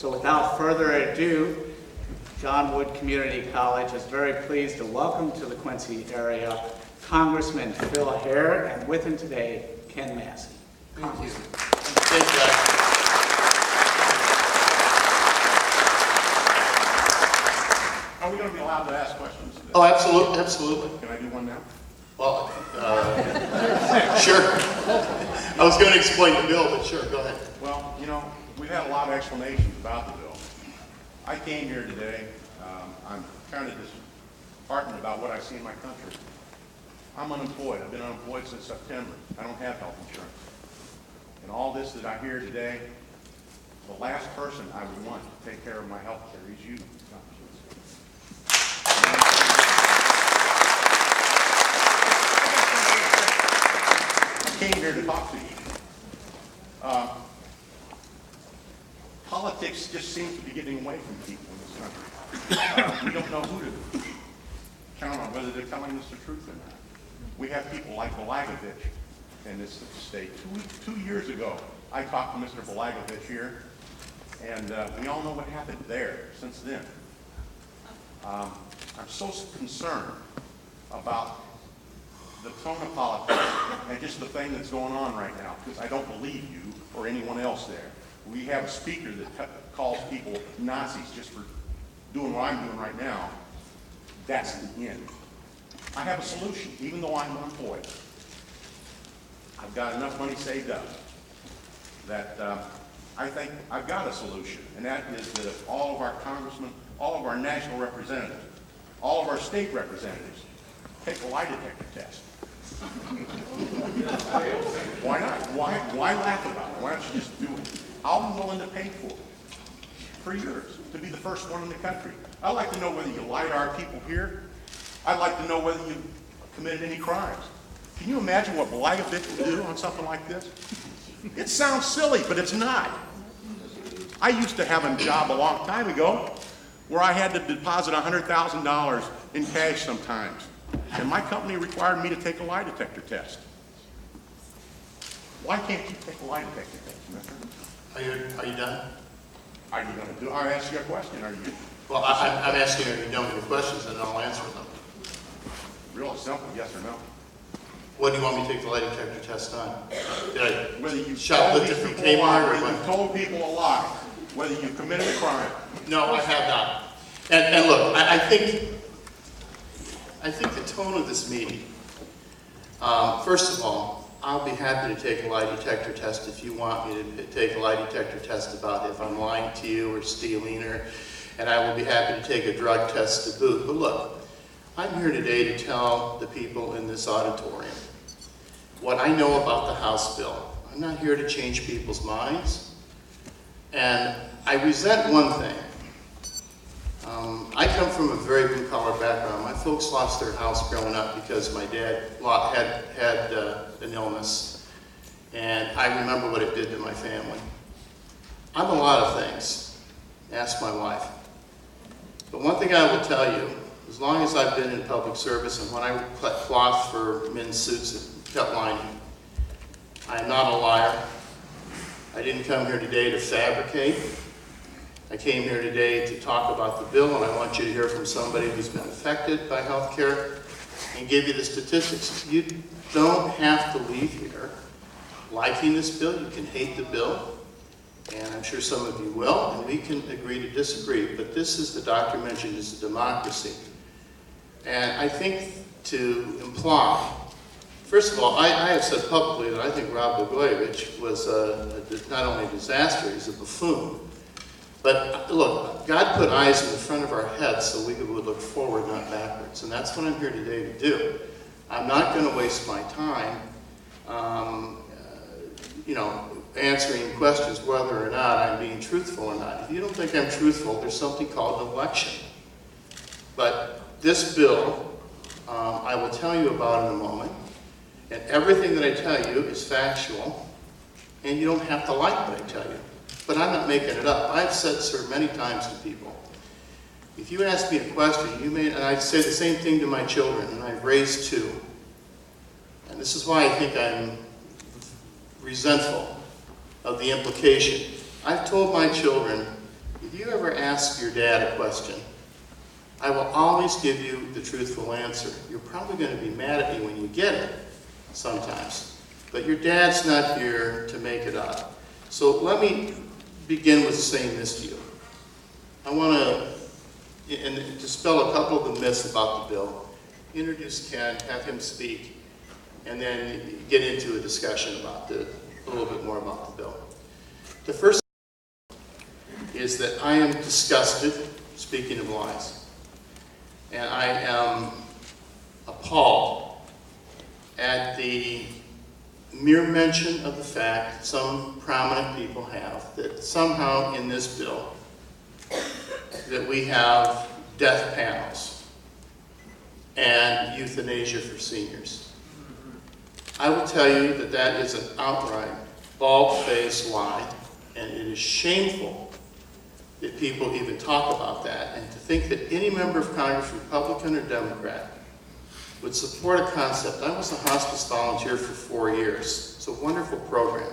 So without further ado, John Wood Community College is very pleased to welcome to the Quincy area Congressman Phil Hare, and with him today, Ken Massey. Thank you. Thank you, guys. Are we going to be allowed to ask questions today? Oh, absolutely, absolutely. Can I do one now? Well, sure. I was going to explain the bill, but sure, go ahead. Well, you know, we've had a lot of explanations about the bill. I came here today, I'm kind of disheartened about what I see in my country. I'm unemployed. I've been unemployed since September. I don't have health insurance. And all this that I hear today, the last person I would want to take care of my health care is you. I came here to talk to you. Politics just seems to be getting away from people in this country. We don't know who to count on, whether they're telling us the truth or not. We have people like Balagovich in this state. 2 years ago, I talked to Mr. Balagovich here, and we all know what happened there since then. I'm so concerned about the tone of politics and just the thing that's going on right now, because I don't believe you or anyone else there. We have a speaker that calls people Nazis just for doing what I'm doing right now. That's the end. I have a solution, even though I'm unemployed. I've got enough money saved up that I think I've got a solution, and that is that if all of our congressmen, all of our national representatives, all of our state representatives take a lie detector test. Why not? Why laugh about it? Why don't you just do it? I'm willing to pay for years to be the first one in the country. I'd like to know whether you lie to our people here. I'd like to know whether you committed any crimes. Can you imagine what Balagovich would do on something like this? It sounds silly, but it's not. I used to have a job a long time ago where I had to deposit $100,000 in cash sometimes. And my company required me to take a lie detector test. Why can't you take a lie detector test, mister? Are you done? Are you going to do it? I'll ask you a question. Are you? Well, I'm asking are you done with your questions, and I'll answer them. Real simple, yes or no. What do you want me to take the lie detector test on? Did I Whether you shoplift it from Kmart or what? told people a lie, whether you committed a crime. No, I have not. And look, I think the tone of this meeting, first of all, I'll be happy to take a lie detector test if you want me to take a lie detector test about if I'm lying to you or stealing, and I will be happy to take a drug test to boot. But look, I'm here today to tell the people in this auditorium what I know about the House bill. I'm not here to change people's minds, and I resent one thing. I come from a very blue-collar background. My folks lost their house growing up because my dad had an illness, and I remember what it did to my family. I'm a lot of things. Ask my wife. But one thing I will tell you, as long as I've been in public service and when I cut cloth for men's suits and cut lining, I am not a liar. I didn't come here today to fabricate. I came here today to talk about the bill, and I want you to hear from somebody who's been affected by health care and give you the statistics. You don't have to leave here liking this bill. You can hate the bill, and I'm sure some of you will, and we can agree to disagree, but this, as the doctor mentioned, is a democracy. And I think to imply, first of all, I have said publicly that I think Rob Blagojevich was not only a disaster, he's a buffoon. But look, God put eyes in the front of our heads so we would look forward, not backwards. And that's what I'm here today to do. I'm not going to waste my time, answering questions whether or not I'm being truthful or not. If you don't think I'm truthful, there's something called an election. But this bill, I will tell you about in a moment. And everything that I tell you is factual. And you don't have to like what I tell you. But I'm not making it up. I've said, sir, many times to people, if you ask me a question, and I say the same thing to my children, and I've raised two. And this is why I think I'm resentful of the implication. I've told my children if you ever ask your dad a question, I will always give you the truthful answer. You're probably going to be mad at me when you get it sometimes, but your dad's not here to make it up. So let me begin with saying this to you. I want to dispel a couple of the myths about the bill, introduce Ken, have him speak, and then get into a discussion about a little bit more about the bill. The first is that I am disgusted, speaking of lies, and I am appalled at the mere mention of the fact that some prominent people have that somehow in this bill that we have death panels and euthanasia for seniors. I will tell you that that is an outright, bald-faced lie, and it is shameful that people even talk about that, and to think that any member of Congress, Republican or Democrat, would support a concept. I was a hospice volunteer for 4 years. It's a wonderful program.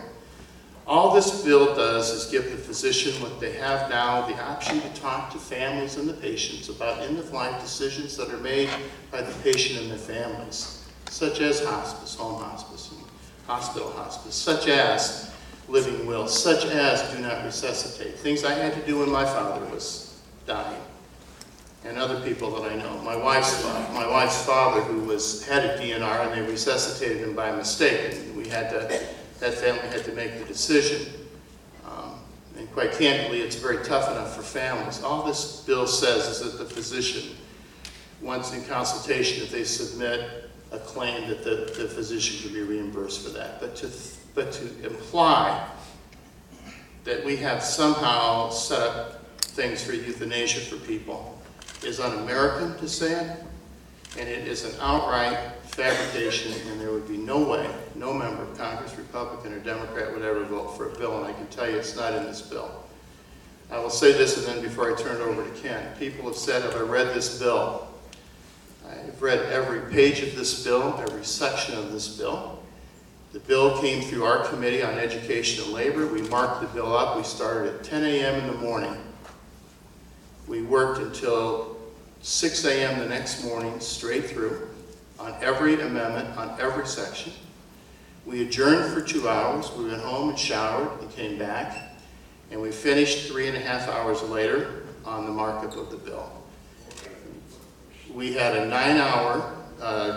All this bill does is give the physician what they have now, the option to talk to families and the patients about end-of-life decisions that are made by the patient and their families, such as hospice, home hospice, and hospital hospice, such as living wills, such as do not resuscitate, things I had to do when my father was dying, and other people that I know. My wife's father, who had a DNR, and they resuscitated him by mistake, and that family had to make the decision. And quite candidly, it's very tough enough for families. All this bill says is that the physician, once in consultation, if they submit a claim, that the physician should be reimbursed for that. But to imply that we have somehow set up things for euthanasia for people is un-American, to say it, and it is an outright fabrication, and there would be no way, no member of Congress, Republican or Democrat, would ever vote for a bill, and I can tell you it's not in this bill. I will say this, and then before I turn it over to Ken, people have said, have I read this bill? I've read every page of this bill, every section of this bill. The bill came through our Committee on Education and Labor. We marked the bill up. We started at 10 a.m. in the morning. We worked until 6 a.m. the next morning, straight through, on every amendment, on every section. We adjourned for 2 hours. We went home and showered and came back, and we finished 3.5 hours later on the markup of the bill. We had a 9-hour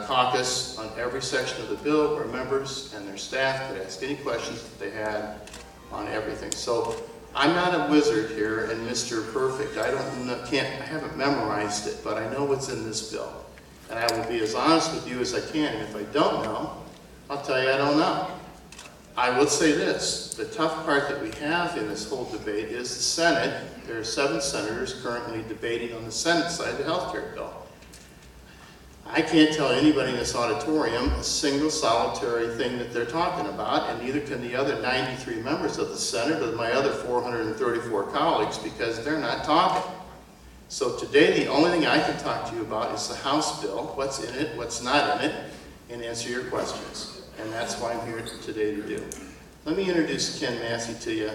caucus on every section of the bill where members and their staff could ask any questions that they had on everything. So I'm not a wizard here and Mr. Perfect. I haven't memorized it, but I know what's in this bill. And I will be as honest with you as I can. And if I don't know, I'll tell you I don't know. I will say this, the tough part that we have in this whole debate is the Senate. There are 7 senators currently debating on the Senate side the health care bill. I can't tell anybody in this auditorium a single solitary thing that they're talking about, and neither can the other 93 members of the Senate or my other 434 colleagues, because they're not talking. So today the only thing I can talk to you about is the House bill, what's in it, what's not in it, and answer your questions. And that's what I'm here today to do. Let me introduce Ken Massey to you.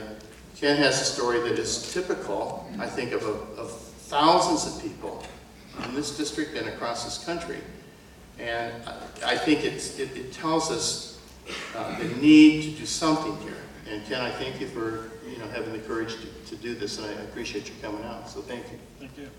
Ken has a story that is typical, I think, of thousands of people in this district and across this country. And I think it tells us the need to do something here. And Ken, I thank you for having the courage to do this, and I appreciate you coming out. So thank you. Thank you.